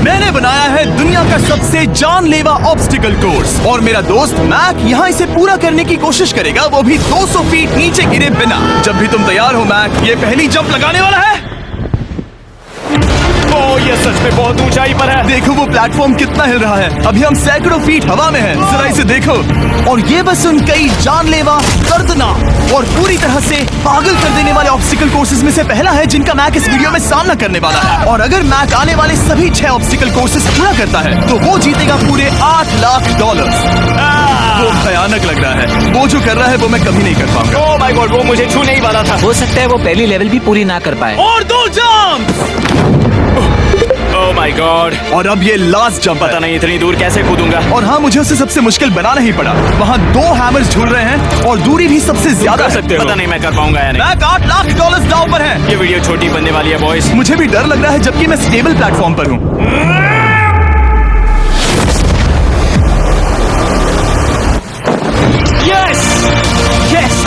मैंने बनाया है दुनिया का सबसे जानलेवा ऑब्स्टिकल कोर्स और मेरा दोस्त मैक यहाँ इसे पूरा करने की कोशिश करेगा, वो भी 200 फीट नीचे गिरे बिना। जब भी तुम तैयार हो मैक, ये पहली जंप लगाने वाला है। ओह, ये सच में बहुत ऊंचाई पर है। देखो वो प्लेटफॉर्म कितना हिल रहा है। अभी हम सैकड़ों फीट हवा में हैं। जरा इसे देखो। और ये बस उन कई जानलेवा, दर्दनाक और पूरी तरह से पागल कर देने वाले ऑब्स्टिकल कोर्सेज में से पहला है जिनका मैक इस वीडियो में सामना करने वाला है। और अगर मैक आने वाले सभी 6 ऑब्स्टिकल कोर्सेज पूरा करता है तो वो जीतेगा पूरे $8 लाख। वो भयानक लग रहा है। वो जो कर रहा है वो मैं कभी नहीं कर पाऊंगा। ओह माय गॉड, वो मुझे छूने ही वाला था। हो सकता है वो पहली लेवल भी पूरी ना कर पाए। और 2 जंप। Oh my God. और अब ये लास्ट जंप। पता नहीं इतनी दूर कैसे कूदूंगा। और हाँ, मुझे उसे सबसे मुश्किल बनाना ही पड़ा। वहाँ 2 हैमर्स झूल रहे हैं और दूरी भी सबसे ज्यादा कर सकते हो। पता नहीं मैं कर पाऊंगा या नहीं। मैक $8 लाख दांव पर है। ये वीडियो छोटी बनने वाली है बॉयज। मुझे भी डर लग रहा है जबकि मैं स्टेबल प्लेटफॉर्म पर हूँ। Yes yes.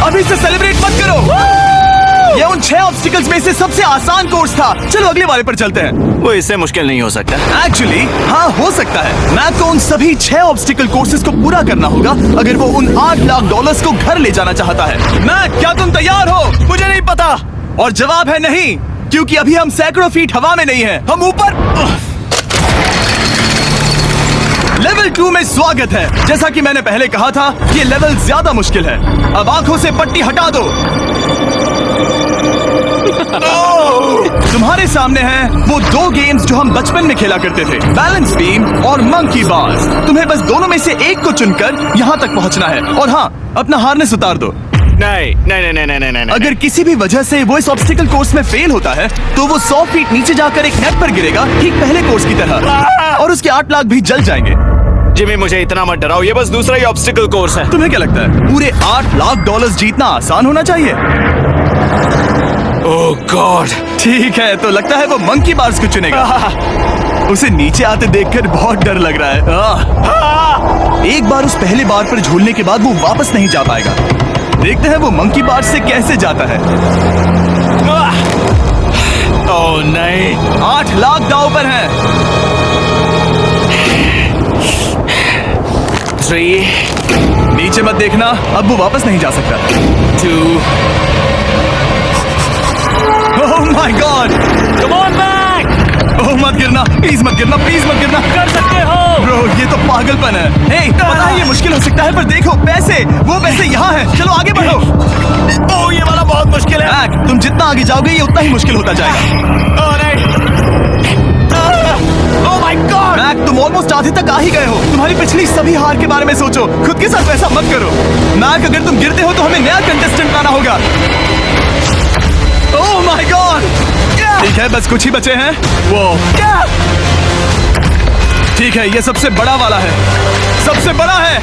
अभी से सेलिब्रेट मत करो। ये उन 6 ऑब्स्टिकल्स में से सबसे आसान कोर्स था। चलो अगले वाले पर चलते हैं। वो इससे मुश्किल नहीं हो सकता। एक्चुअली हाँ, हो सकता है। मैक को उन सभी 6 ऑब्स्टिकल कोर्सेज को पूरा करना होगा अगर वो उन $8 लाख को घर ले जाना चाहता है। मैक, क्या तुम तैयार हो? मुझे नहीं पता। और जवाब है नहीं, क्योंकि अभी हम सैकड़ों फीट हवा में नहीं हैं। हम ऊपर। लेवल 2 में स्वागत है। जैसा कि मैंने पहले कहा था, ये लेवल ज्यादा मुश्किल है। अब आंखों से पट्टी हटा दो। तुम्हारे सामने हैं वो 2 गेम्स जो हम बचपन में खेला करते थे, बैलेंस बीम और मंकी बार्स। तुम्हें बस दोनों में से एक को चुनकर यहाँ तक पहुँचना है। और हाँ, अपना हार्नेस उतार दो। नहीं नहीं नहीं नहीं नहीं नहीं। अगर किसी भी वजह से वो इस ऑब्स्टिकल कोर्स में फेल होता है तो वो 100 फीट नीचे जाकर एक नेट पर गिरेगा, ठीक पहले कोर्स की तरह, और उसके 8 लाख भी जल जाएंगे। जिमी, मुझे इतना मत डराओ। ये बस दूसरा ही ऑब्स्टिकल कोर्स है। तुम्हें क्या लगता है पूरे $8 लाख जीतना आसान होना चाहिए? ओह गॉड। ठीक है, तो लगता है वो मंकी बार्स को चुनेगा। उसे नीचे आते देखकर बहुत डर लग रहा है। एक बार उस पहले बार पर झूलने के बाद वो वापस नहीं जा पाएगा। देखते हैं वो मंकी बार्स से कैसे जाता है। ओह नहीं। 8 लाख दांव पर है। 3 नीचे मत देखना, अब वो वापस नहीं जा सकता। 2 oh my god. Come on Mac. Oh मत गिरना, प्लीज मत गिरना, प्लीज मत गिरना। कर सकते हो। ब्रो, ये तो पागलपन है। हे, पता है ये मुश्किल हो सकता है, पर देखो पैसे, वो पैसे यहाँ हैं। चलो आगे बढ़ो। ओह, ये वाला बहुत मुश्किल है। मैक, तुम जितना आगे जाओगे ये उतना ही मुश्किल होता जाएगा। ओह नहीं। ओह माय गॉड। मैक, तुम ऑलमोस्ट आधे तक आ ही गए हो। तुम्हारी पिछली सभी हार के बारे में सोचो। खुद के साथ वैसा मत करो। मैक, अगर तुम गिरते हो तो हमें नया कंटेस्टेंट लाना होगा। ओह माय गॉड। ठीक है, बस कुछ ही बचे हैं। वो ठीक है, ये सबसे बड़ा वाला है। सबसे बड़ा है।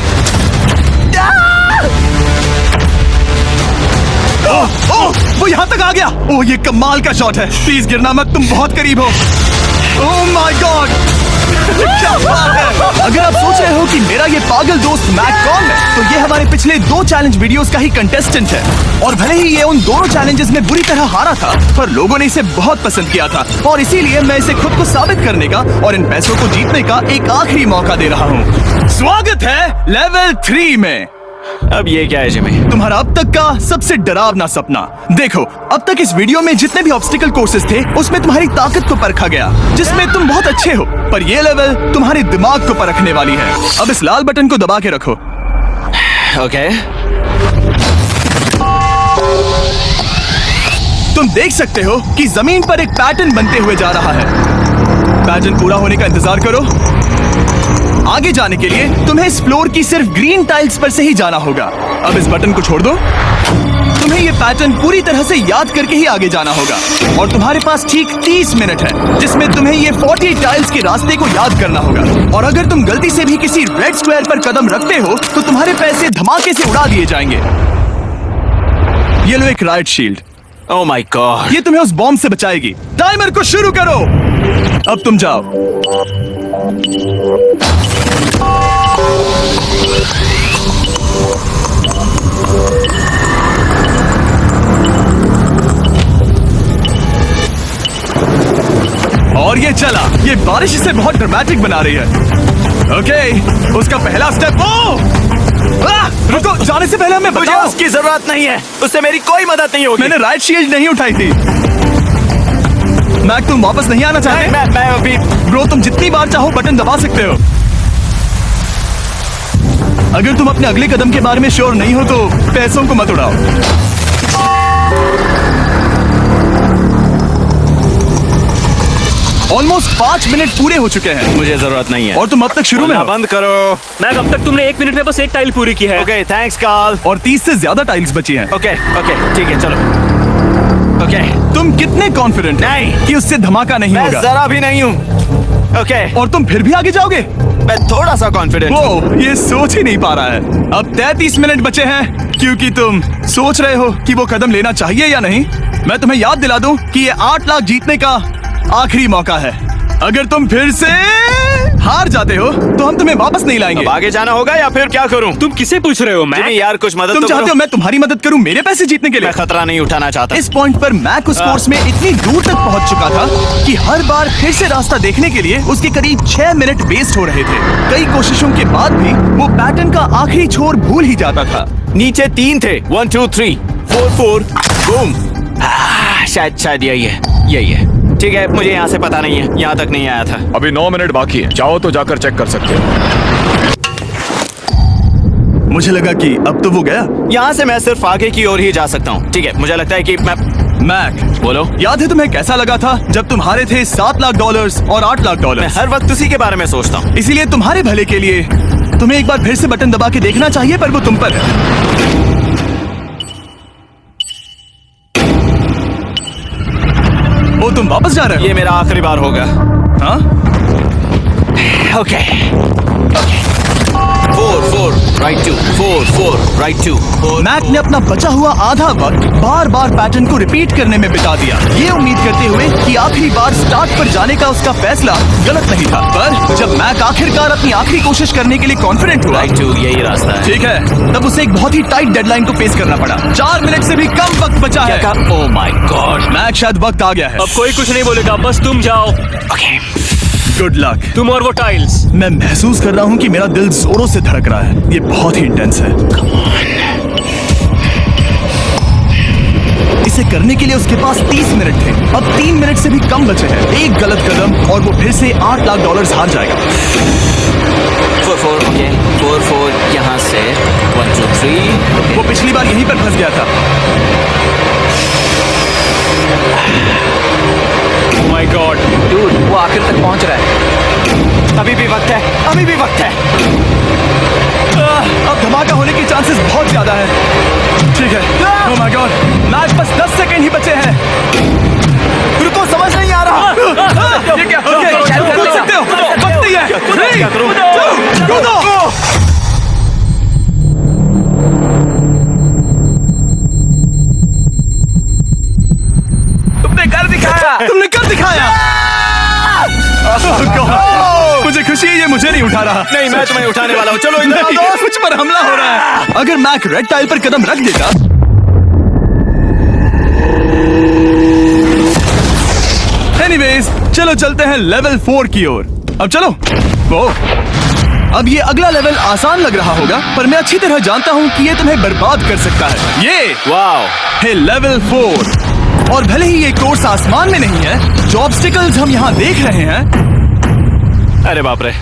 ओह ओह, वो यहाँ तक आ गया। ओह, ये कमाल का शॉट है। प्लीज गिरना मत, तुम बहुत करीब हो। ओह माय गॉड, क्या बात है। अगर आप सोच रहे हो कि मेरा ये पागल दोस्त मैक कौन है, तो ये हमारे पिछले 2 चैलेंज वीडियोस का ही कंटेस्टेंट है। और भले ही ये उन दोनों चैलेंजेस में बुरी तरह हारा था, पर लोगों ने इसे बहुत पसंद किया था और इसीलिए मैं इसे खुद को साबित करने का और इन पैसों को जीतने का एक आखिरी मौका दे रहा हूँ। स्वागत है लेवल 3 में। अब ये क्या है जिमी? तुम्हारा अब तक का सबसे डरावना सपना। देखो, अब तक इस वीडियो में जितने भी ऑब्स्टिकल कोर्सेज थे उसमें तुम्हारी ताकत को परखा गया, जिसमें तुम बहुत अच्छे हो। पर ये लेवल तुम्हारे दिमाग को परखने वाली है। अब इस लाल बटन को दबा के रखो। ओके। तुम देख सकते हो कि जमीन पर एक पैटर्न बनते हुए जा रहा है। पैटर्न पूरा होने का इंतजार करो। आगे जाने के लिए तुम्हें इस फ्लोर की सिर्फ ग्रीन टाइल्स पर से ही जाना होगा। अब इस बटन को छोड़ दो। तुम्हें ये पैटर्न पूरी तरह से याद करके ही आगे जाना होगा और तुम्हारे पास ठीक 30 मिनट है जिसमें तुम्हें ये 40 टाइल्स के रास्ते को याद करना होगा। और अगर तुम गलती से भी किसी रेड स्क्वायर पर कदम रखते हो तो तुम्हारे पैसे धमाके से उड़ा दिए जाएंगे। ये लो एक right shield. Oh my God. ये तुम्हें उस बॉम्ब से बचाएगी। टाइमर को शुरू करो। अब तुम जाओ। और ये चला। ये बारिश इसे बहुत ड्रामेटिक बना रही है। ओके, उसका पहला स्टेप। रुको, जाने से पहले हमें मुझे बताओ। उसकी जरूरत नहीं है, उससे मेरी कोई मदद नहीं होगी। मैंने राइट शील्ड नहीं उठाई थी। मैक, तुम वापस नहीं आना चाहते? मैं अभी ब्रो, तुम जितनी बार चाहो बटन दबा सकते हो। अगर तुम अपने अगले कदम के बारे में श्योर नहीं हो तो पैसों को मत उड़ाओ। ऑलमोस्ट 5 मिनट पूरे हो चुके हैं मुझे जरूरत नहीं है। और तुम अब तक शुरू में हो। बंद करो। मैक, अब तक तुमने 1 मिनट में बस एक टाइल पूरी की है। Okay, thanks Karl. और 30 से ज्यादा टाइल्स बची हैं। ओके ठीक है, चलो। ओके, तुम कितने कॉन्फिडेंट नहीं। कि उससे धमाका नहीं मैं होगा? जरा भी नहीं हूँ। ओके, और तुम फिर भी आगे जाओगे? मैं थोड़ा सा कॉन्फिडेंट हूँ। वो ये सोच ही नहीं पा रहा है। अब 33 मिनट बचे हैं क्योंकि तुम सोच रहे हो कि वो कदम लेना चाहिए या नहीं। मैं तुम्हें याद दिला दूं कि ये 8 लाख जीतने का आखिरी मौका है। अगर तुम फिर से हार जाते हो तो हम तुम्हें वापस नहीं लाएंगे। अब आगे जाना होगा या फिर क्या करूं? तुम किसे पूछ रहे हो मैक? जिमी यार, कुछ मदद तुम तो चाहते करो। हो मैं तुम्हारी मदद करूं मेरे पैसे जीतने के लिए? मैं खतरा नहीं उठाना चाहता। इस पॉइंट पर मैक उस कोर्स में इतनी दूर तक पहुंच चुका था कि हर बार फिर से रास्ता देखने के लिए उसके करीब 6 मिनट वेस्ट हो रहे थे। कई कोशिशों के बाद भी वो पैटर्न का आखिरी छोर भूल ही जाता था। नीचे 3 थे। 1 2 3 4 4 बूम। शायद यही है। ठीक है, मुझे यहाँ से पता नहीं है, यहाँ तक नहीं आया था। अभी 9 मिनट बाकी है, चाहो तो जाकर चेक कर सकते हो। मुझे लगा कि अब तो वो गया। यहाँ से मैं सिर्फ आगे की ओर ही जा सकता हूँ। ठीक है, मुझे लगता है कि मैं मैक, बोलो। याद है तुम्हें कैसा लगा था जब तुम हारे थे $7 लाख और $8 लाख? मैं हर वक्त उसी के बारे में सोचता हूँ। इसीलिए तुम्हारे भले के लिए तुम्हें एक बार फिर से बटन दबा के देखना चाहिए, पर वो तुम पर है। ओ, तुम वापस जा रहे हो? ये मेरा आखिरी बार होगा। हाँ? Okay 4 4 right 2 4 4 right 2। मैक ने अपना बचा हुआ आधा वक्त बार बार पैटर्न को रिपीट करने में बिता दिया, ये उम्मीद करते हुए कि आखिरी बार स्टार्ट पर जाने का उसका फैसला गलत नहीं था। पर जब मैक आखिरकार अपनी आखिरी कोशिश करने के लिए कॉन्फिडेंट हुआ, राइट 2 यही रास्ता है। ठीक है, तब उसे एक बहुत ही टाइट डेडलाइन को फेस करना पड़ा। 4 मिनट से भी कम वक्त बचा है। ओह माय गॉड, मैक, शायद वक्त आ गया है। अब कोई कुछ नहीं बोलेगा, बस तुम जाओ। Okay good luck. तुम और वो टाइल्स। मैं महसूस कर रहा हूँ कि मेरा दिल जोरों से धड़क रहा है। ये बहुत ही इंटेंस है। इसे करने के लिए उसके पास 30 मिनट थे। अब 3 मिनट से भी कम बचे हैं। एक गलत कदम और वो फिर से $8 लाख हार जाएगा। 4 4 ओके 4 4 यहाँ से 1 2 3। वो पिछली बार यहीं पर फंस गया था। माय गॉड डूड, वो आखिर तक पहुंच रहा है। अभी भी वक्त है, अभी भी वक्त है। अब धमाका होने के चांसेस बहुत ज्यादा है। ठीक है। ओह माय गॉड, मैच बस 10 सेकंड ही बचे हैं। रुको, समझ नहीं आ रहा। ये क्या? ओके, कूद सकते हो। वक्त नहीं है। क्या करूं? 3 2 कूदो। तुमने कर दिखाया। तुमने कर दिखाया। Oh God! मुझे खुशी है ये मुझे नहीं उठा रहा। नहीं, मैं तुम्हें उठाने वाला हूँ। चलो इधर आओ नहीं, दोस्त। मुझ पर हमला हो रहा है। अगर मैक रेड टाइल पर कदम रख देगा, एनीवेज, चलो चलते हैं लेवल 4 की ओर। अब चलो। वो अब ये अगला लेवल आसान लग रहा होगा, पर मैं अच्छी तरह जानता हूँ कि ये तुम्हें बर्बाद कर सकता है। ये वाओ, है लेवल 4। और भले ही ये कोर्स आसमान में नहीं है, जो ऑब्स्टिकल्स हम यहाँ देख रहे हैं, अरे बाप रे।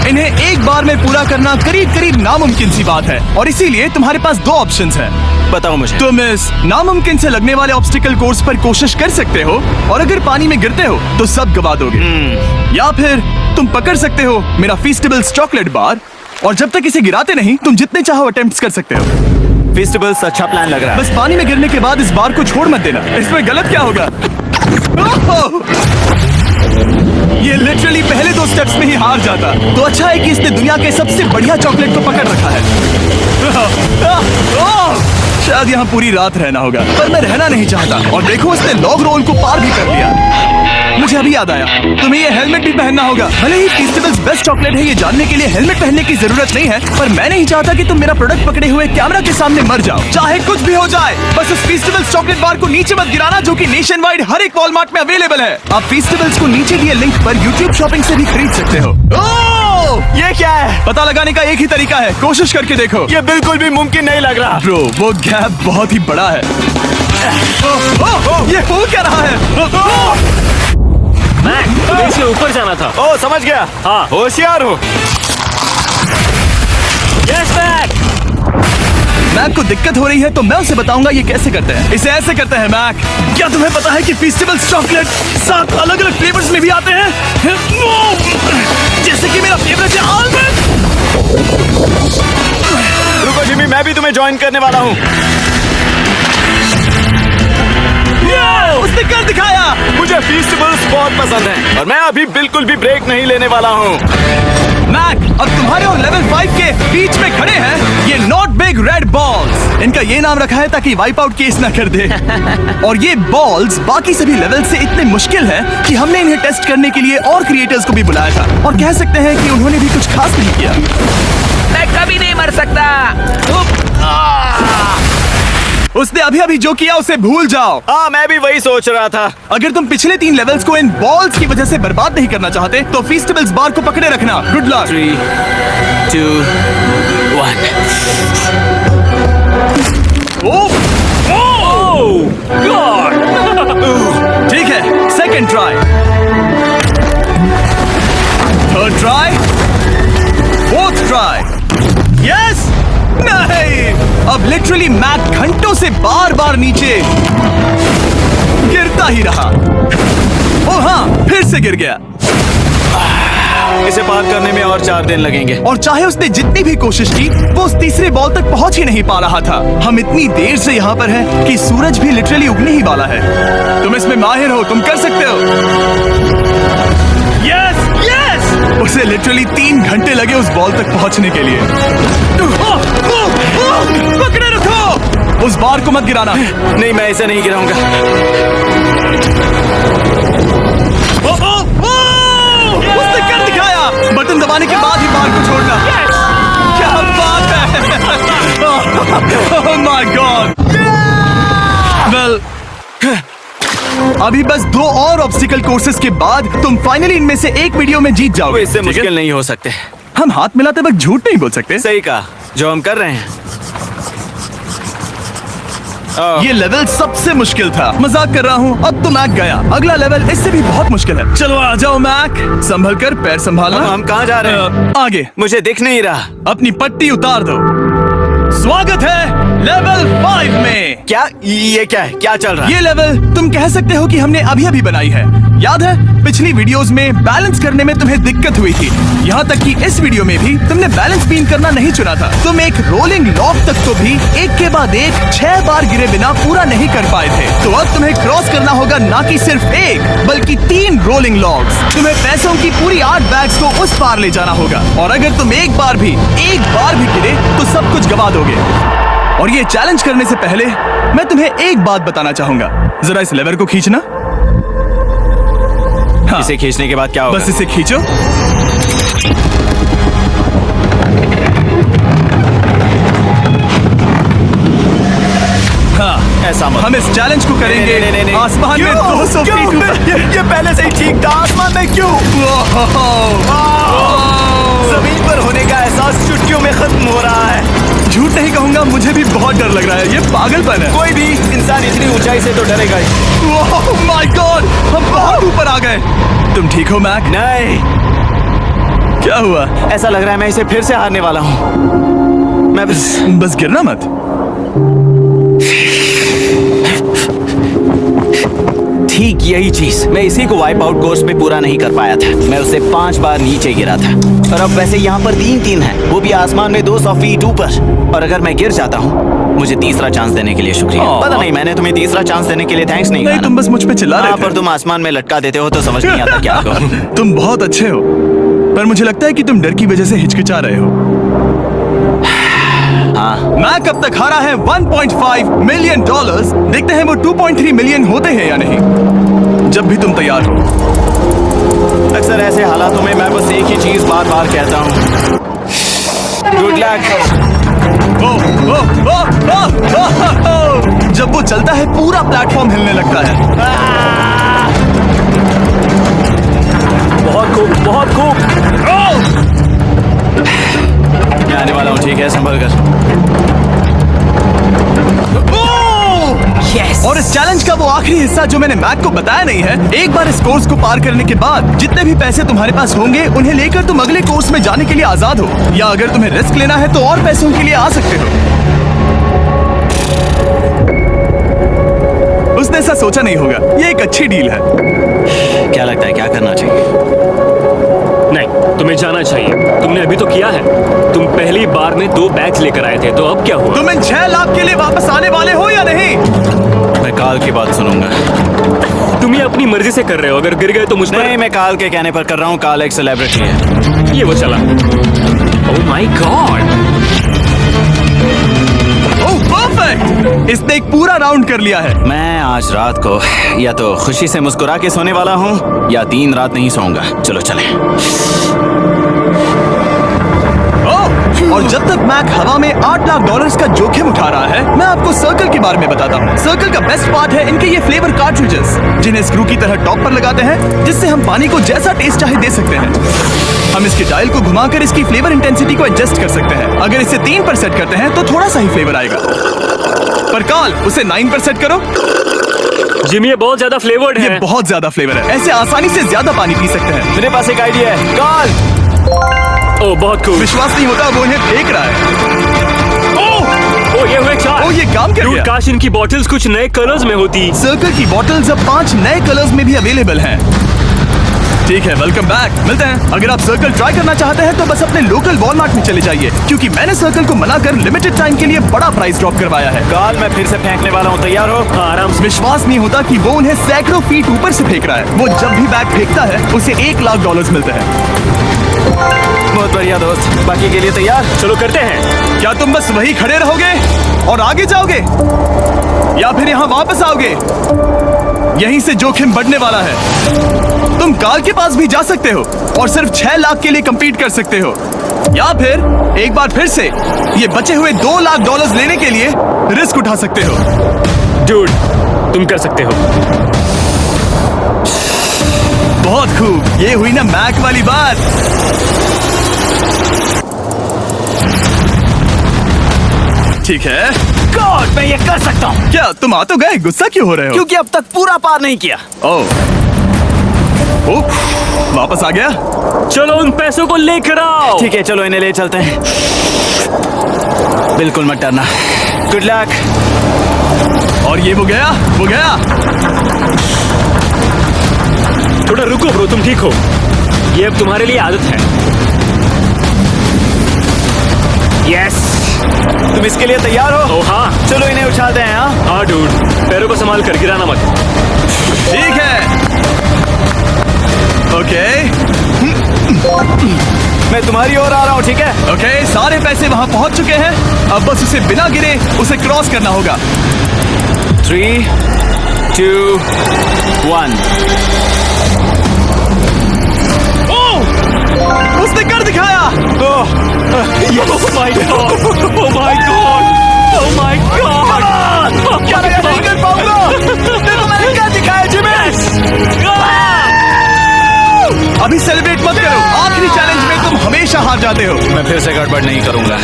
इन्हें एक बार में पूरा करना करीब करीब नामुमकिन सी बात है। और इसीलिए तुम्हारे पास 2 ऑप्शंस हैं। बताओ मुझे। तुम इस नामुमकिन से लगने वाले ऑब्स्टिकल कोर्स पर कोशिश कर सकते हो, और अगर पानी में गिरते हो तो सब गवा दोगे। या फिर तुम पकड़ सकते हो मेरा फीस्टेबल्स चॉकलेट बार, और जब तक इसे गिराते नहीं तुम जितने चाहो अटेम्प्ट्स कर सकते हो। फेस्टिवल्स अच्छा प्लान लग रहा है। बस पानी में गिरने के बाद इस बार को छोड़ मत देना। इसमें गलत क्या होगा? ओह! ये लिटरली पहले 2 स्टेप्स में ही हार जाता। तो अच्छा है कि इसने दुनिया के सबसे बढ़िया चॉकलेट को पकड़ रखा है। शायद यहाँ पूरी रात रहना होगा, पर मैं रहना नहीं चाहता। और देखो, इसने लॉग रोल को पार भी कर लिया। मुझे मुझे अभी याद आया, तुम्हें ये हेलमेट भी पहनना होगा। भले ही फीस्टिवल्स बेस्ट चॉकलेट है ये जानने के लिए हेलमेट पहनने की जरूरत नहीं है, पर मैं नहीं चाहता कि तुम मेरा प्रोडक्ट पकड़े हुए कैमरा के सामने मर जाओ। चाहे कुछ भी हो जाए, बस उस फीस्टिवल्स चॉकलेट बार को नीचे मत गिराना, जो कि नेशन वाइड हर एक वॉलमार्ट में अवेलेबल है। आप फीस्टिवल्स को नीचे दिए लिंक पर यूट्यूब शॉपिंग से भी खरीद सकते हो। ओह, ये क्या है? पता लगाने का एक ही तरीका है, कोशिश करके देखो। ये बिल्कुल भी मुमकिन नहीं लग रहा। ब्रो, वो गैप बहुत ही बड़ा है। ये हो क्या रहा है? मैक, तुम्हें इससे ऊपर जाना था। ओ, समझ गया। हाँ। होशियार हो। Yes Mac. मैक को दिक्कत हो रही है तो मैं उसे बताऊंगा ये कैसे करते हैं। इसे ऐसे करते हैं मैक। क्या तुम्हें पता है कि फेस्टिवल्स चॉकलेट 7 अलग अलग फ्लेवर्स में भी आते हैं? जैसे कि मेरा फेवरेट है आलमंड। रुको जिमी, मैं भी तुम्हें ज्वाइन करने वाला हूँ। उसने कर दिखाया। मुझे फेस्टिवल्स बहुत पसंद हैं और मैं अभी बिल्कुल भी ब्रेक नहीं लेने वाला हूँ। मैक, अब तुम्हारे और लेवल 5 के बीच में खड़े हैं ये नॉट बिग रेड बॉल्स। इनका ये नाम रखा है ताकि वाइप आउट केस ना कर दे। और ये बॉल्स बाकी सभी लेवल से इतने मुश्किल हैं कि हमने इन्हें टेस्ट करने के लिए और क्रिएटर्स को भी बुलाया था, और कह सकते हैं कि उन्होंने भी कुछ खास नहीं किया। मैं कभी नहीं मर सकता। उसने अभी अभी जो किया उसे भूल जाओ। हाँ, मैं भी वही सोच रहा था। अगर तुम पिछले 3 लेवल्स को इन बॉल्स की वजह से बर्बाद नहीं करना चाहते तो फेस्टिवल्स बार को पकड़े रखना। Good luck. 3, 2, 1। ठीक है, second try, third try, fourth try. Yes, नहीं, अब लिटरली मैक घंटों से बार बार नीचे गिरता ही रहा। ओ हाँ, फिर से गिर गया। इसे पार करने में और 4 दिन लगेंगे। और चाहे उसने जितनी भी कोशिश की, वो उस तीसरे बॉल तक पहुंच ही नहीं पा रहा था। हम इतनी देर से यहाँ पर हैं कि सूरज भी लिटरली उगने ही वाला है। तुम इसमें माहिर हो, तुम कर सकते हो। Yes, yes! उसे लिटरली 3 घंटे लगे उस बॉल तक पहुंचने के लिए। पकड़े रखो, उस बार को मत गिराना। नहीं, मैं इसे नहीं गिराऊंगा। उसने कर दिखाया। बटन दबाने के बाद ही बार को छोड़ना। क्या बात है। ओह माय गॉड। वेल, अभी बस 2 और ऑब्स्टिकल कोर्सेस के बाद तुम फाइनली इनमें से एक वीडियो में जीत वो जाओगे। इससे ठीक है? मुश्किल नहीं हो सकते। हम हाथ मिलाते वक्त झूठ नहीं बोल सकते। सही कहा, जो हम कर रहे हैं। ये लेवल सबसे मुश्किल था। मजाक कर रहा हूँ, अब तो मैक गया। अगला लेवल इससे भी बहुत मुश्किल है। चलो आ जाओ मैक, संभल कर, पैर संभालना। हम कहाँ जा रहे हैं? आगे। मुझे दिख नहीं रहा। अपनी पट्टी उतार दो। स्वागत है लेवल 5 में। क्या ये क्या है? क्या चल रहा है? ये लेवल तुम कह सकते हो कि हमने अभी अभी बनाई है। याद है पिछली वीडियोस में बैलेंस करने में तुम्हें दिक्कत हुई थी, यहाँ तक कि इस वीडियो में भी तुमने बैलेंस बीन करना नहीं चुना था। तुम एक रोलिंग लॉक तक तो भी एक के बाद एक 6 बार गिरे बिना पूरा नहीं कर पाए थे। तो अब तुम्हें क्रॉस करना होगा ना कि सिर्फ एक बल्कि 3 रोलिंग लॉक्स। तुम्हें पैसों की पूरी 8 बैग्स को उस पार ले जाना होगा, और अगर तुम एक बार भी गिरे तो सब कुछ गवा दोगे। और ये चैलेंज करने से पहले मैं तुम्हें एक बात बताना चाहूंगा। जरा इस लेवर को खींचना। हाँ, इसे खींचने के बाद क्या होगा? बस इसे खींचो। हाँ, ऐसा मत। हम इस चैलेंज को करेंगे नहीं। आसमान में क्यों? 200 क्यों? फीट ऊपर। ये पहले से ही ठीक था। आसमान में क्यों? जमीन पर होने का एहसास चुटकियों में खत्म हो रहा है। झूठ नहीं कहूंगा, मुझे भी बहुत डर लग रहा है। ये पागलपन है। कोई भी इंसान इतनी ऊंचाई से तो डरेगा ही। ओह माय गॉड, हम बहुत ऊपर आ गए। तुम ठीक हो मैक? नहीं, क्या हुआ? ऐसा लग रहा है मैं इसे फिर से हारने वाला हूँ। मैं बस गिरना मत। ठीक यही चीज मैं इसी को वाइप आउट कोर्स में पूरा नहीं कर पाया था। मैं उससे 5 बार नीचे गिरा था, और अब वैसे यहाँ पर 3 है, वो भी आसमान में 200 फीट ऊपर। और अगर मैं गिर जाता हूँ, मुझे तीसरा चांस देने के लिए शुक्रिया। पता नहीं, मैंने तुम्हें तीसरा चांस देने के लिए थैंक्स नहीं कहा। तुम बस मुझ पे चिल्ला रहे थे। पर तुम आसमान में लटका देते हो तो समझ नहीं आता क्या करूं। तुम बहुत अच्छे हो, पर मुझे लगता है कि तुम डर की वजह से हिचकिचा रहे हो। हाँ, मैक अब तक हारा है $1.5 मिलियन। देखते हैं वो 2.3 मिलियन होते हैं या नहीं। जब भी तुम तैयार हो। अक्सर ऐसे हालातों में मैं बस एक ही चीज बार बार कहता हूँ, गुड लक। ओ, ओ, ओ, ओ, ओ, ओ, जब वो चलता है पूरा प्लेटफॉर्म हिलने लगता है। बहुत खूब, बहुत खूब। मैं आने वाला हूँ, ठीक है, संभल कर। और इस चैलेंज का वो आखिरी हिस्सा जो मैंने मैक को बताया नहीं है, एक बार इस कोर्स को पार करने के बाद जितने भी पैसे तुम्हारे पास होंगे उन्हें लेकर तुम अगले कोर्स में जाने के लिए आजाद हो, या अगर तुम्हें रिस्क लेना है तो और पैसों के लिए आ सकते हो। उसने ऐसा सोचा नहीं होगा, ये एक अच्छी डील है। क्या लगता है क्या करना चाहिए? नहीं, तुम्हें जाना चाहिए। तुमने अभी तो किया है। तुम पहली बार में 2 बैग्स लेकर आए थे, तो अब क्या हुआ? तुम इन 6 लाख के लिए वापस आने वाले हो या नहीं? मैं काल की बात सुनूंगा। तुम ये अपनी मर्जी से कर रहे हो। अगर गिर गए तो मुझ पर नहीं, मैं काल के कहने पर कर रहा हूँ। काल एक सेलिब्रिटी है। ये वो चला। ओह माय गॉड, ओह परफेक्ट! इसने एक पूरा राउंड कर लिया है। मैं आज रात को या तो खुशी से मुस्कुरा के सोने वाला हूँ या 3 रात नहीं सोऊंगा। चलो चलें। और जब तक मैक हवा में $8 लाख का जोखिम उठा रहा है, मैं आपको सर्कल के बारे में बताता हूँ। सर्कल का बेस्ट पार्ट है इनके ये फ्लेवर कार्ट्रिजेस, जिन्हें स्क्रू की तरह टॉप पर लगाते हैं, जिससे हम पानी को जैसा टेस्ट चाहे दे सकते हैं। हम इसके डायल को घुमाकर इसकी फ्लेवर इंटेंसिटी को एडजस्ट कर सकते हैं। अगर इसे 3 पर सेट करते हैं तो थोड़ा सा ही फ्लेवर आएगा, पर काल उसे 9 पर सेट करो। जिमी ये बहुत ज्यादा फ्लेवर्ड ये है। बहुत ज्यादा फ्लेवर है, ऐसे आसानी से ज्यादा पानी पी सकते हैं। मेरे पास एक आइडिया है। काल, ओह बहुत खूब। विश्वास नहीं होता, वो इन्हें फेंक रहा है। ओह ये हुए 4। ओह, ये काम कर Dude, गया। काश इनकी बॉटल्स कुछ नए कलर्स में होती। सर्कल की बॉटल्स अब 5 नए कलर्स में भी अवेलेबल हैं। ठीक है, वेलकम बैक। मिलते हैं। अगर आप सर्कल ट्राई करना चाहते हैं तो बस अपने लोकल वॉलमार्ट में चले जाइए, क्योंकि मैंने सर्कल को मना कर लिमिटेड टाइम के लिए बड़ा प्राइस ड्रॉप करवाया है। काल, मैं फिर से फेंकने वाला हूँ। तैयार हो? हाँ, आराम से। विश्वास नहीं होता कि वो उन्हें सैकड़ों फीट ऊपर से फेंक रहा है। वो जब भी बैग फेंकता है उसे $1 लाख मिलते हैं। बहुत बढ़िया दोस्त, बाकी के लिए तैयार? चलो करते हैं। क्या तुम बस वही खड़े रहोगे और आगे जाओगे, या फिर यहाँ वापस आओगे? यहीं से जोखिम बढ़ने वाला है। तुम काल के पास भी जा सकते हो और सिर्फ 6 लाख के लिए compete कर सकते हो, या फिर एक बार फिर से ये बचे हुए $2 लाख लेने के लिए रिस्क उठा सकते हो। Dude, तुम कर सकते हो। बहुत खूब, ये हुई ना मैक वाली बात। ठीक है। गॉड, मैं ये कर सकता हूँ। क्या तुम आ तो गए, गुस्सा क्यों हो रहे हो? क्योंकि अब तक पूरा पार नहीं किया। ओह, वापस आ गया। चलो उन पैसों को लेकर आओ। ठीक है, चलो इन्हें ले चलते हैं। बिल्कुल मत डरना। Good luck. और ये वो गया, वो गया। थोड़ा रुको ब्रो, तुम ठीक हो? ये अब तुम्हारे लिए आदत है। यस। तुम इसके लिए तैयार हो? ओ हाँ। चलो इन्हें उछालते हैं। हाँ डूड, पैरों को संभाल कर, गिराना मत। ठीक है। ओके मैं तुम्हारी ओर आ रहा हूँ, ठीक है? ओके, सारे पैसे वहां पहुंच चुके हैं। अब बस उसे बिना गिरे उसे क्रॉस करना होगा। 3, 2, 1। उसने कर दिखाया। Oh my god! Oh my god! Oh my god! क्या लगा नहीं कर पाऊंगा? देखो मैंने क्या दिखाया, जिमी। अभी सेलिब्रेट मत करो, आखिरी चैलेंज में तुम हमेशा हार जाते हो। मैं फिर से गड़बड़ नहीं करूंगा।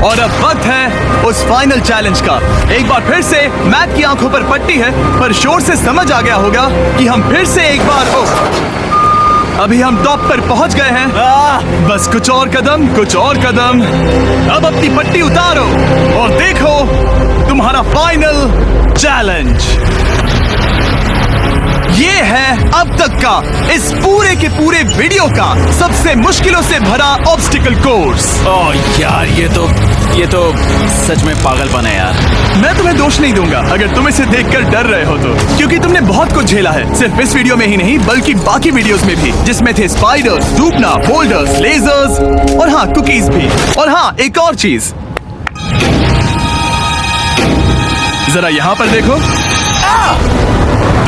और अब वक्त है उस फाइनल चैलेंज का। एक बार फिर से मैक की आंखों पर पट्टी है, पर शोर से समझ आ गया होगा कि हम फिर से एक बार अभी हम टॉप पर पहुंच गए हैं। बस कुछ और कदम, कुछ और कदम। अब अपनी पट्टी उतारो और देखो तुम्हारा फाइनल चैलेंज। ये है अब तक का इस पूरे के पूरे वीडियो का सबसे मुश्किलों से भरा ऑब्स्टिकल कोर्स। ओह यार, ये तो सच में पागलपन है यार। मैं तुम्हें दोष नहीं दूंगा अगर तुम इसे देखकर डर रहे हो तो, क्योंकि तुमने बहुत कुछ झेला है, सिर्फ इस वीडियो में ही नहीं बल्कि बाकी वीडियोस में भी, जिसमें थे स्पाइडर्स, डूबना, बोल्डर्स, लेजर्स और हाँ कुकीज भी। और हाँ, एक और चीज, जरा यहाँ पर देखो।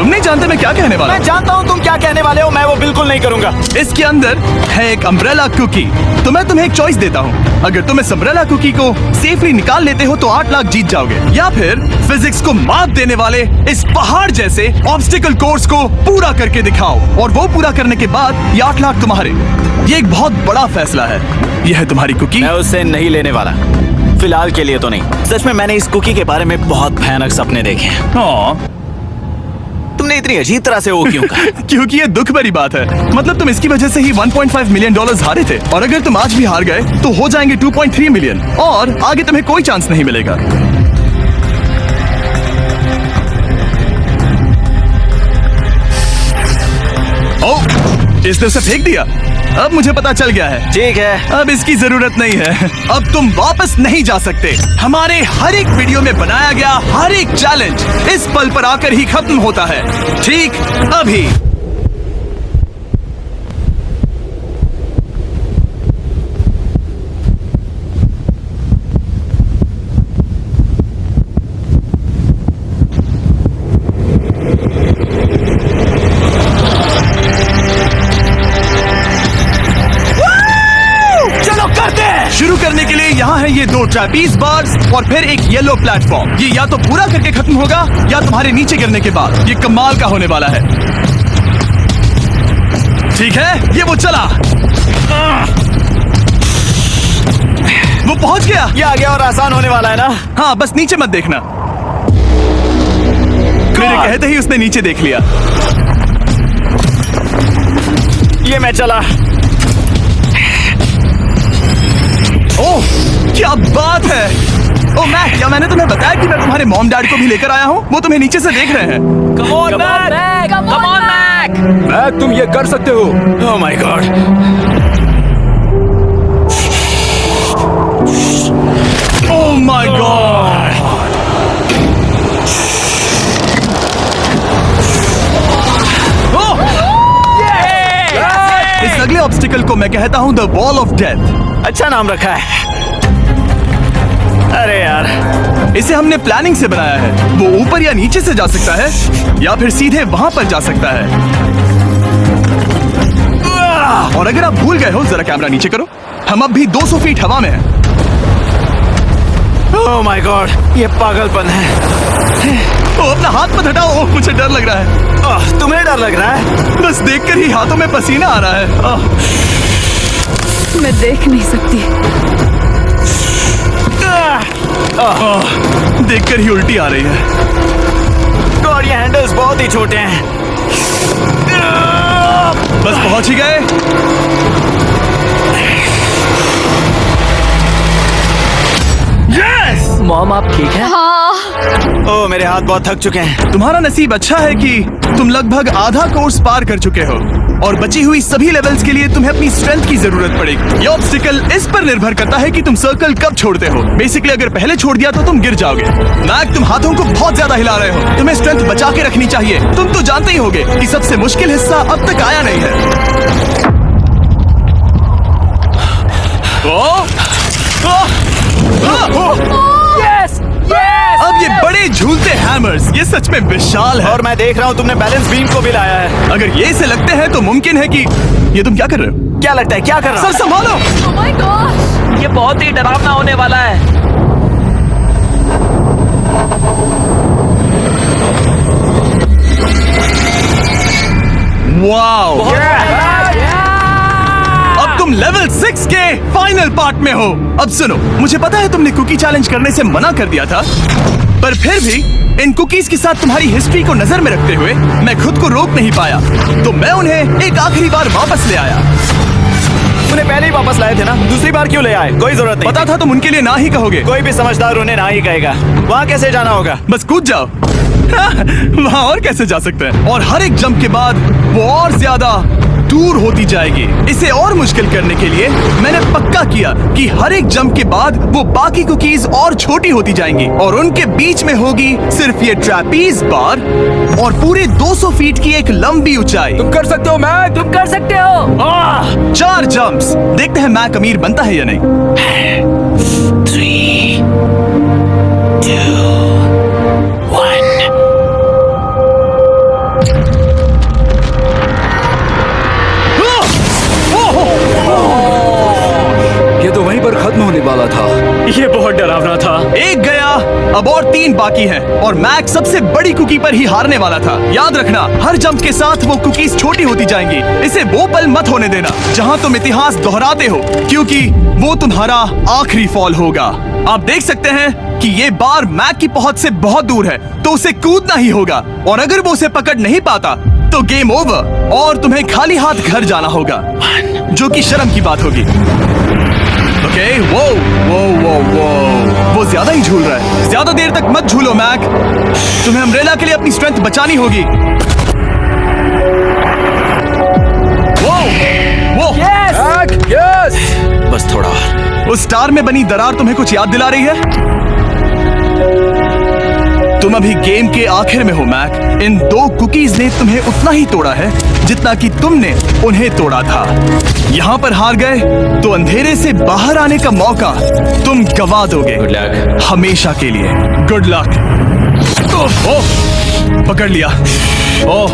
तुम नहीं जानते मैं क्या कहने वाला मैं जानता हूँ तुम क्या कहने वाले हो, मैं वो बिल्कुल नहीं करूंगा। हूँ। इसके अंदर है एक अम्ब्रेला कुकी। तो मैं तुम्हें एक चॉइस देता हूँ। अगर तुम इस अम्ब्रेला कुकी को सेफली निकाल लेते हो तो 8 लाख जीत जाओगे, या फिर फिजिक्स को मात देने वाले इस पहाड़ जैसे ऑब्स्टिकल कोर्स को पूरा करके दिखाओ, और वो पूरा करने के बाद ये 8 लाख तुम्हारे। ये एक बहुत बड़ा फैसला है। यह है तुम्हारी कुकी। मैं उससे नहीं लेने वाला, फिलहाल के लिए तो नहीं। सच में मैंने इस कुकी के बारे में बहुत भयानक सपने देखे हैं। हाँ, तुमने इतनी अजीब तरह से वो क्यों कहा? क्योंकि ये दुख भरी बात है। मतलब तुम इसकी वजह से ही 1.5 मिलियन डॉलर्स हारे थे, और अगर तुम आज भी हार गए तो हो जाएंगे 2.3 मिलियन, और आगे तुम्हें कोई चांस नहीं मिलेगा। ओह, इसने उसे फेंक दिया। अब मुझे पता चल गया है। ठीक है, अब इसकी जरूरत नहीं है। अब तुम वापस नहीं जा सकते। हमारे हर एक वीडियो में बनाया गया हर एक चैलेंज इस पल पर आकर ही खत्म होता है, ठीक अभी। शुरू करने के लिए यहाँ है ये 2 ट्रैपीज बार्स और फिर एक येलो प्लेटफॉर्म। ये या तो पूरा करके खत्म होगा या तुम्हारे नीचे गिरने के बाद। ये कमाल का होने वाला है। ठीक है, ये वो चला, वो पहुंच गया। ये आ गया और आसान होने वाला है ना? हाँ, बस नीचे मत देखना। मेरे कहते ही उसने नीचे देख लिया। ये मैं चला। ओह, क्या बात है। ओह मैक, क्या मैंने तुम्हें बताया कि मैं तुम्हारे मॉम डैड को भी लेकर आया हूँ? वो तुम्हें नीचे से देख रहे हैं। Come on Mac, come on Mac. Mac, तुम ये कर सकते हो। Oh my God. Oh my God. इस अगले ऑब्स्टिकल को मैं कहता हूँ द वॉल ऑफ डेथ। अच्छा नाम रखा है। अरे यार, इसे हमने प्लानिंग से बनाया है। वो ऊपर या नीचे से जा सकता है, या फिर सीधे वहां पर जा सकता है। और अगर आप भूल गए हो, जरा कैमरा नीचे करो। हम अब भी 200 फीट हवा में हैं। ओह माय गॉड, ये पागलपन है। ओ, अपना हाथ मत हटाओ। ओह, मुझे डर लग रहा है। तुम्हें डर लग रहा है? बस देखकर ही हाथों में पसीना आ रहा है। मैं देख नहीं सकती। देखकर ही उल्टी आ रही है। और ये हैंडल्स बहुत ही छोटे हैं। बस पहुंच ही गए। यस! मॉम, आप ठीक है? ओह, मेरे हाथ बहुत थक चुके हैं। तुम्हारा नसीब अच्छा है कि तुम लगभग आधा कोर्स पार कर चुके हो, और बची हुई सभी लेवल्स के लिए तुम्हें अपनी स्ट्रेंथ की जरूरत पड़ेगी। ये ऑब्स्टिकल इस पर निर्भर करता है कि तुम सर्कल कब छोड़ते हो। बेसिकली अगर पहले छोड़ दिया तो तुम गिर जाओगे। मैक, तुम हाथों को बहुत ज्यादा हिला रहे हो। तुम्हें स्ट्रेंथ बचा के रखनी चाहिए। तुम तो जानते ही होगे कि सबसे मुश्किल हिस्सा अब तक आया नहीं है। Yes, yes. अब ये बड़े झूलते हैमर्स, ये सच में विशाल है। और मैं देख रहा हूँ तुमने बैलेंस बीम को भी लाया है। अगर ये इसे लगते हैं तो मुमकिन है कि ये तुम क्या कर रहे हो? क्या लगता है, क्या कर रहा सर संभालो। Oh my gosh! ये बहुत ही डरावना होने वाला है। वाओ! अब तुम लेवल 6 के फाइनल पार्ट में हो। अब सुनो, मुझे पता है तुमने कुकी चैलेंज करने से मना कर दिया था, पर फिर भी इन कुकीज के साथ तुम्हारी हिस्ट्री को नजर में रखते हुए मैं खुद को रोक नहीं पाया, तो मैं उन्हें एक आखिरी बार वापस ले आया। उन्हें पहले ही वापस लाए थे ना, दूसरी बार क्यों ले आए? कोई जरूरत नहीं। पता था तुम उनके लिए ना ही कहोगे। कोई भी समझदार उन्हें ना ही कहेगा। वहाँ कैसे जाना होगा? बस कूद जाओ। वहाँ और कैसे जा सकते हैं? और हर एक जंप के बाद वो और ज्यादा दूर होती जाएगी। इसे और मुश्किल करने के लिए मैंने पक्का किया कि हर एक जंप के बाद वो बाकी कुकीज और छोटी होती जाएंगी, और उनके बीच में होगी सिर्फ ये ट्रैपीज बार और पूरे 200 फीट की एक लंबी ऊंचाई। तुम कर सकते हो मैक। तुम कर सकते हो। 4 जंप्स। देखते हैं मैक अमीर बनता है या नहीं। 3, 2, 1। अब और 3 बाकी हैं और मैक सबसे बड़ी कुकी पर ही हारने वाला था। याद रखना, हर जंप के साथ वो कुकीज छोटी होती जाएंगी। इसे वो पल मत होने देना जहां तुम इतिहास दोहराते हो, क्योंकि वो तुम्हारा आखिरी फॉल होगा। आप देख सकते हैं कि ये बार मैक की पहुंच से बहुत दूर है, तो उसे कूदना ही होगा, और अगर वो उसे पकड़ नहीं पाता तो गेम ओवर और तुम्हें खाली हाथ घर जाना होगा, जो कि शर्म की बात होगी। ओके, वो ज्यादा ही झूल रहा है। ज्यादा देर तक मत झूलो मैक, तुम्हें अम्ब्रेला के लिए अपनी स्ट्रेंथ बचानी होगी। वो मैक, यस। बस थोड़ा और। उस स्टार में बनी दरार तुम्हें कुछ याद दिला रही है? तुम अभी गेम के आखिर में हो मैक। इन 2 कुकीज ने तुम्हें उतना ही तोड़ा है जितना कि तुमने उन्हें तोड़ा था। यहाँ पर हार गए तो अंधेरे से बाहर आने का मौका तुम गवा दोगे। Good luck. हमेशा के लिए गुड लक। ओह, पकड़ लिया। ओह,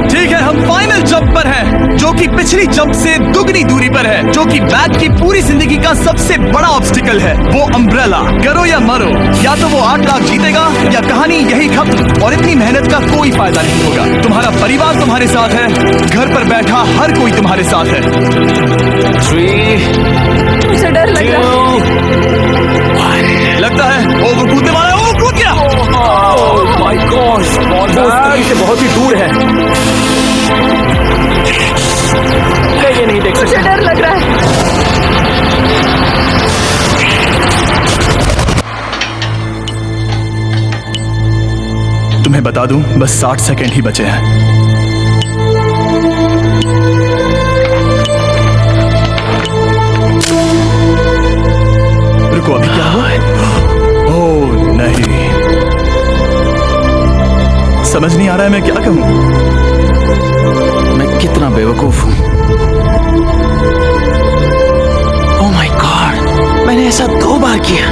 ठीक है, हम फाइनल जंप पर हैं, जो कि पिछली जंप से दुगनी दूरी पर है, जो कि मैक की पूरी जिंदगी का सबसे बड़ा ऑब्स्टिकल है, वो अम्ब्रेला। करो या मरो, या तो वो 8 लाख जीतेगा या कहानी यही खत्म और इतनी मेहनत का कोई फायदा नहीं होगा। तुम्हारा परिवार तुम्हारे साथ है, घर पर बैठा हर कोई तुम्हारे साथ है। 3, मुझे डर लग रहा है। लगता है वो कूदने वाला है। वो कूद गया। ओह माय गॉड, वो उस से बहुत ही दूर है। मैं ये नहीं देख मुझे सकता। डर लग रहा है। तुम्हें बता दूं, बस 60 सेकंड ही बचे हैं। रुको, अभी क्या हुआ? ओह नहीं, समझ नहीं आ रहा है मैं क्या कहूं। मैं कितना बेवकूफ हूँ। ओह माय गॉड, मैंने ऐसा 2 बार किया।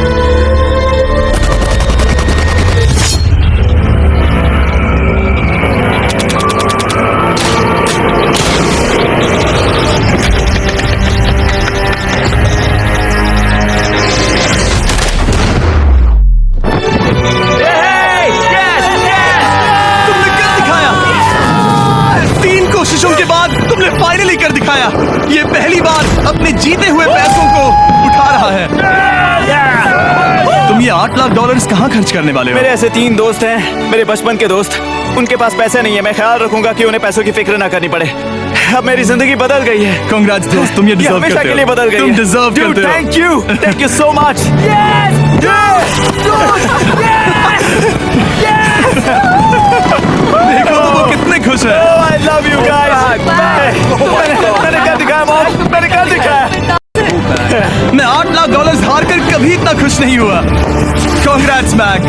फाइनली कर दिखाया। ये पहली बार अपने जीते हुए पैसों को उठा रहा है। तुम ये $8 लाख कहाँ खर्च करने वाले हो? मेरे ऐसे 3 दोस्त हैं, मेरे बचपन के दोस्त। उनके पास पैसे नहीं है। मैं ख्याल रखूंगा कि उन्हें पैसों की फिक्र ना करनी पड़े। अब मेरी जिंदगी बदल गई है। कांग्रेट्स दोस्त, तुम ये डिजर्व हमेशा करते के हो। लिए बदल गई तुम है। डिजर्व करते हो। Thank you so much. देखो तो वो कितने खुश है। I love you guys. मैंने कर दिखाया मॉम, मैंने कर दिखाया। मैं $8 लाख हार कर कभी इतना खुश नहीं हुआ। Congrats Mac.